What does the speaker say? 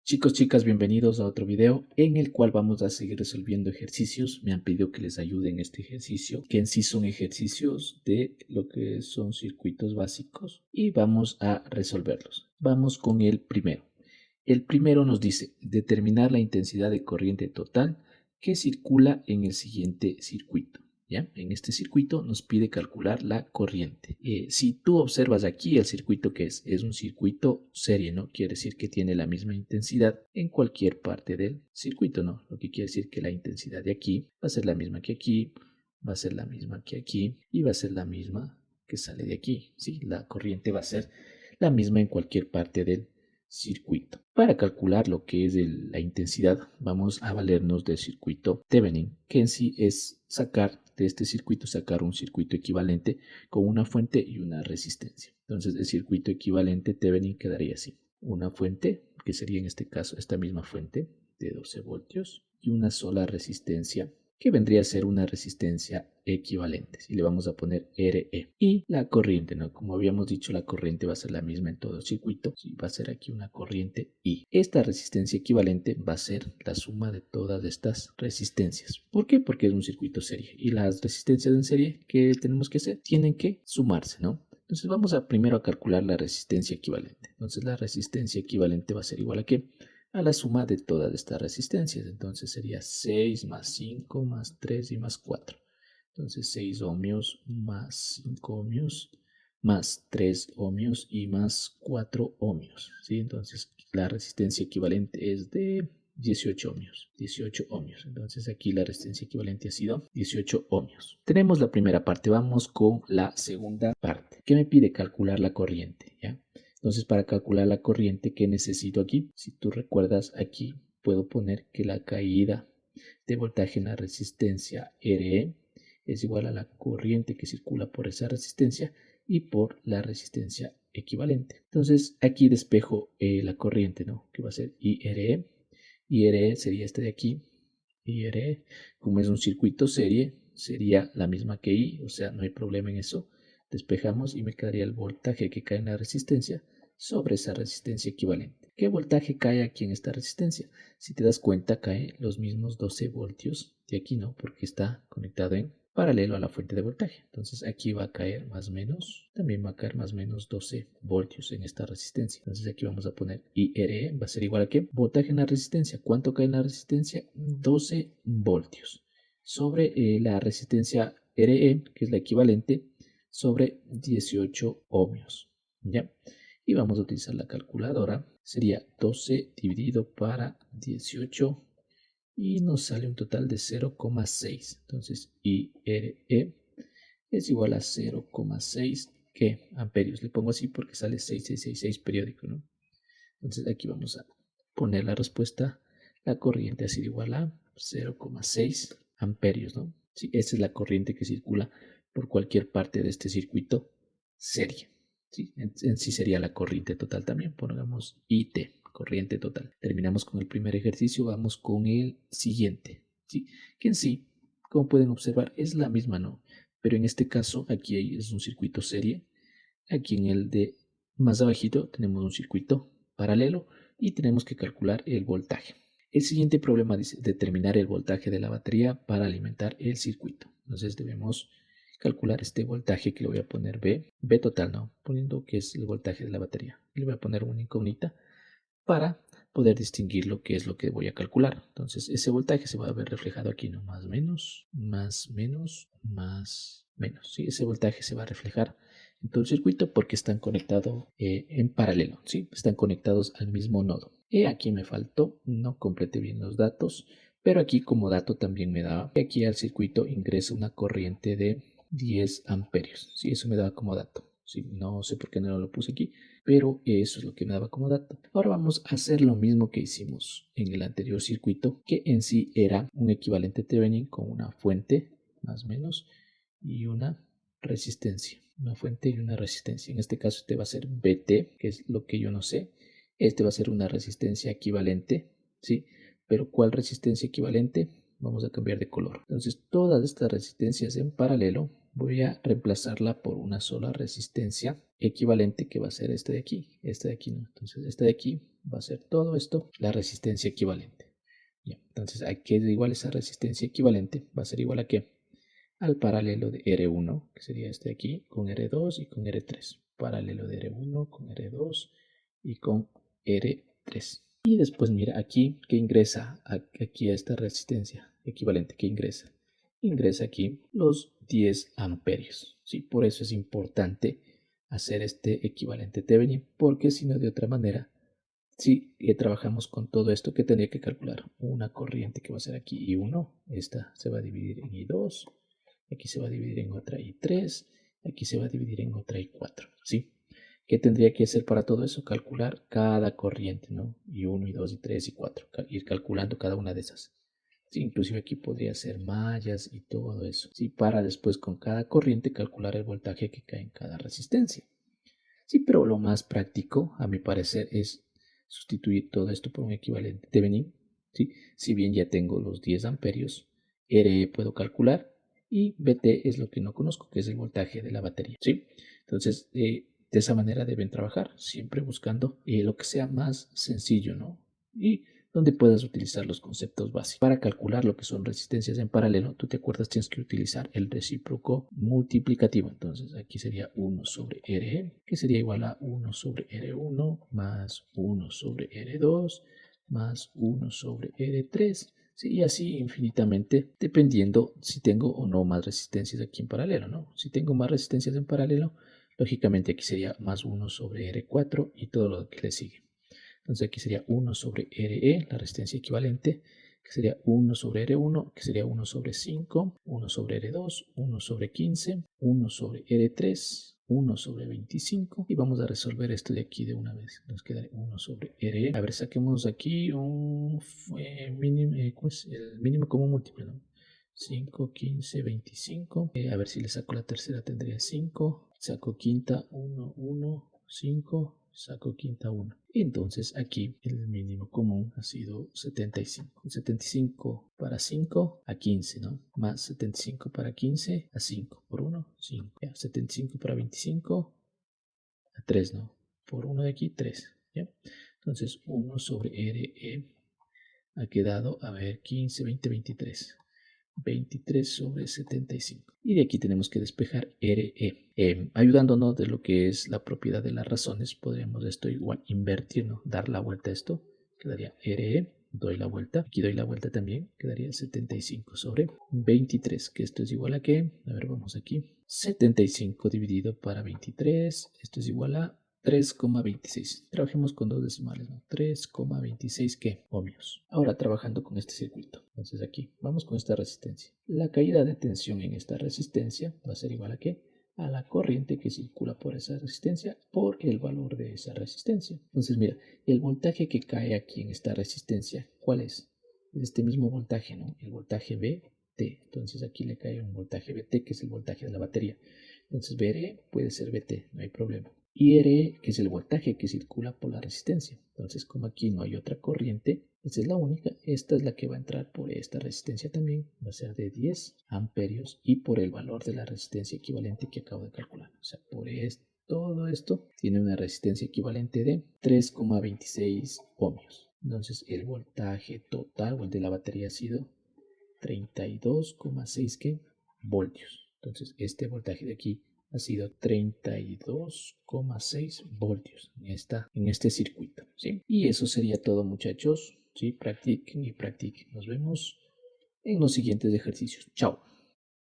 Chicos, chicas, bienvenidos a otro video en el cual vamos a seguir resolviendo ejercicios. Me han pedido que les ayude en este ejercicio, que en sí son ejercicios de lo que son circuitos básicos y vamos a resolverlos. Vamos con el primero. El primero nos dice determinar la intensidad de corriente total que circula en el siguiente circuito. ¿Ya? En este circuito nos pide calcular la corriente. Si tú observas aquí el circuito que es un circuito serie, ¿no? Quiere decir que tiene la misma intensidad en cualquier parte del circuito, ¿no? Lo que quiere decir que la intensidad de aquí va a ser la misma que aquí, va a ser la misma que aquí y va a ser la misma que sale de aquí, ¿sí? La corriente va a ser la misma en cualquier parte del circuito. Para calcular lo que es la intensidad, vamos a valernos del circuito Thevenin, que en sí es sacar de este circuito, sacar un circuito equivalente con una fuente y una resistencia. Entonces el circuito equivalente Thevenin quedaría así. Una fuente, que sería en este caso esta misma fuente de 12 voltios, y una sola resistencia que vendría a ser una resistencia equivalente. Y le vamos a poner RE. Y la corriente, ¿no? Como habíamos dicho, la corriente va a ser la misma en todo el circuito. Sí, va a ser aquí una corriente I. Esta resistencia equivalente va a ser la suma de todas estas resistencias. ¿Por qué? Porque es un circuito serie. Y las resistencias en serie que tenemos que hacer tienen que sumarse, ¿no? Entonces vamos a primero a calcular la resistencia equivalente. Entonces la resistencia equivalente va a ser igual a ¿qué? A la suma de todas estas resistencias. Entonces sería 6 más 5 más 3 y más 4. Entonces 6 ohmios más 5 ohmios más 3 ohmios y más 4 ohmios. ¿Sí? Entonces la resistencia equivalente es de 18 ohmios. 18 ohmios. Entonces aquí la resistencia equivalente ha sido 18 ohmios. Tenemos la primera parte. Vamos con la segunda parte. ¿Qué me pide calcular la corriente? ¿Ya? Entonces, para calcular la corriente que necesito aquí, si tú recuerdas aquí, puedo poner que la caída de voltaje en la resistencia RE es igual a la corriente que circula por esa resistencia y por la resistencia equivalente. Entonces, aquí despejo la corriente, ¿no? Que va a ser IRE. IRE sería este de aquí. IRE, como es un circuito serie, sería la misma que I, o sea, no hay problema en eso. Despejamos y me quedaría el voltaje que cae en la resistencia sobre esa resistencia equivalente. ¿Qué voltaje cae aquí en esta resistencia? Si te das cuenta, cae los mismos 12 voltios de aquí, ¿no? Porque está conectado en paralelo a la fuente de voltaje. Entonces aquí va a caer más o menos, también va a caer más o menos 12 voltios en esta resistencia. Entonces aquí vamos a poner IRE, va a ser igual a ¿qué? Voltaje en la resistencia. ¿Cuánto cae en la resistencia? 12 voltios. Sobre la resistencia RE, que es la equivalente, sobre 18 ohmios. ¿Ya? Y vamos a utilizar la calculadora. Sería 12 dividido para 18 y nos sale un total de 0,6. Entonces IRE es igual a 0,6 ¿qué? Amperios. Le pongo así porque sale 6666 periódico, ¿no? Entonces aquí vamos a poner la respuesta. La corriente ha sido igual a 0,6 amperios, ¿no? Sí, esa es la corriente que circula por cualquier parte de este circuito serie. ¿Sí? En sí sería la corriente total también. Pongamos IT, corriente total. Terminamos con el primer ejercicio, vamos con el siguiente. ¿Sí? Que en sí, como pueden observar, es la misma, ¿no? Pero en este caso, aquí es un circuito serie. Aquí en el de más abajito tenemos un circuito paralelo y tenemos que calcular el voltaje. El siguiente problema dice determinar el voltaje de la batería para alimentar el circuito. Entonces debemos calcular este voltaje que le voy a poner B total, ¿no? Poniendo que es el voltaje de la batería. Le voy a poner una incógnita para poder distinguir lo que es lo que voy a calcular. Entonces ese voltaje se va a ver reflejado aquí, ¿no? Más menos, más menos, más menos. ¿Sí? Ese voltaje se va a reflejar en todo el circuito porque están conectados en paralelo, ¿sí? Están conectados al mismo nodo. Y aquí me faltó, no completé bien los datos, pero aquí como dato también me daba que aquí al circuito ingresa una corriente de 10 amperios. Sí, eso me daba como dato. Sí, no sé por qué no lo puse aquí, pero eso es lo que me daba como dato. Ahora vamos a hacer lo mismo que hicimos en el anterior circuito, que en sí era un equivalente Thevenin con una fuente, más o menos, y una resistencia. Una fuente y una resistencia. En este caso este va a ser BT, que es lo que yo no sé. Este va a ser una resistencia equivalente, ¿sí? Pero ¿cuál resistencia equivalente? Vamos a cambiar de color. Entonces todas estas resistencias en paralelo voy a reemplazarla por una sola resistencia equivalente que va a ser este de aquí no. Entonces este de aquí va a ser todo esto, la resistencia equivalente. Bien, entonces aquí es igual esa resistencia equivalente, va a ser igual a qué? Al paralelo de R1, que sería este de aquí, con R2 y con R3. Paralelo de R1 con R2 y con R3. Y después mira aquí que ingresa aquí a esta resistencia equivalente que ingresa aquí los 10 amperios. ¿Sí? Por eso es importante hacer este equivalente Thevenin, porque si no de otra manera, si trabajamos con todo esto, que tendría que calcular una corriente que va a ser aquí I1, esta se va a dividir en I2, aquí se va a dividir en otra I3, aquí se va a dividir en otra I4, ¿sí? ¿Qué tendría que hacer para todo eso? Calcular cada corriente, ¿no? I1, I2, I3, I4, ir calculando cada una de esas. Sí, inclusive aquí podría ser mallas y todo eso, ¿sí? Para después con cada corriente calcular el voltaje que cae en cada resistencia. Sí, pero lo más práctico, a mi parecer, es sustituir todo esto por un equivalente Thevenin. ¿Sí? Si bien ya tengo los 10 amperios, RE puedo calcular y BT es lo que no conozco, que es el voltaje de la batería. ¿Sí? Entonces, de esa manera deben trabajar, siempre buscando lo que sea más sencillo, ¿no? Y donde puedas utilizar los conceptos básicos. Para calcular lo que son resistencias en paralelo, tú te acuerdas, tienes que utilizar el recíproco multiplicativo. Entonces aquí sería 1 sobre RE, que sería igual a 1 sobre R1 más 1 sobre R2 más 1 sobre R3. Sí, y así infinitamente, dependiendo si tengo o no más resistencias aquí en paralelo, ¿no? Si tengo más resistencias en paralelo, lógicamente aquí sería más 1 sobre R4 y todo lo que le sigue. Entonces aquí sería 1 sobre RE, la resistencia equivalente, que sería 1 sobre R1, que sería 1 sobre 5, 1 sobre R2, 1 sobre 15, 1 sobre R3, 1 sobre 25. Y vamos a resolver esto de aquí de una vez. Nos queda 1 sobre RE. A ver, saquemos aquí un mínimo, el mínimo común múltiplo, ¿no? 5, 15, 25. A ver si le saco la tercera, tendría 5. Saco quinta, 1, 1, 5. Saco quinta 1. Entonces aquí el mínimo común ha sido 75. 75 para 5 a 15, ¿no? Más 75 para 15 a 5. Por 1, 5. Ya, 75 para 25 a 3, ¿no? Por 1 de aquí, 3. ¿Ya? Entonces 1 sobre RE ha quedado, a ver, 15, 20, 23. 23 sobre 75. Y de aquí tenemos que despejar RE. Ayudándonos de lo que es la propiedad de las razones, podríamos esto igual invertir, ¿no? Dar la vuelta a esto. Quedaría RE. Doy la vuelta. Aquí doy la vuelta también. Quedaría 75 sobre 23. Que esto es igual a qué. A ver, vamos aquí. 75 dividido para 23. Esto es igual a 3,26. Trabajemos con dos decimales, ¿no? 3,26 ¿qué? Ohmios. Ahora trabajando con este circuito. Entonces aquí vamos con esta resistencia. La caída de tensión en esta resistencia va a ser igual a ¿qué? A la corriente que circula por esa resistencia por el valor de esa resistencia. Entonces mira, el voltaje que cae aquí en esta resistencia, ¿cuál es? Es este mismo voltaje, ¿no? El voltaje VT. Entonces aquí le cae un voltaje VT que es el voltaje de la batería. Entonces VRE puede ser VT, no hay problema. Y RE, que es el voltaje que circula por la resistencia. Entonces, como aquí no hay otra corriente, esta es la única, esta es la que va a entrar por esta resistencia también, va a ser de 10 amperios y por el valor de la resistencia equivalente que acabo de calcular. O sea, por todo esto tiene una resistencia equivalente de 3,26 ohmios. Entonces, el voltaje total o el de la batería ha sido 32,6 voltios. Entonces, este voltaje de aquí ha sido 32,6 voltios en este circuito, ¿sí? Y eso sería todo, muchachos, ¿sí? Practiquen y practiquen. Nos vemos en los siguientes ejercicios. Chao.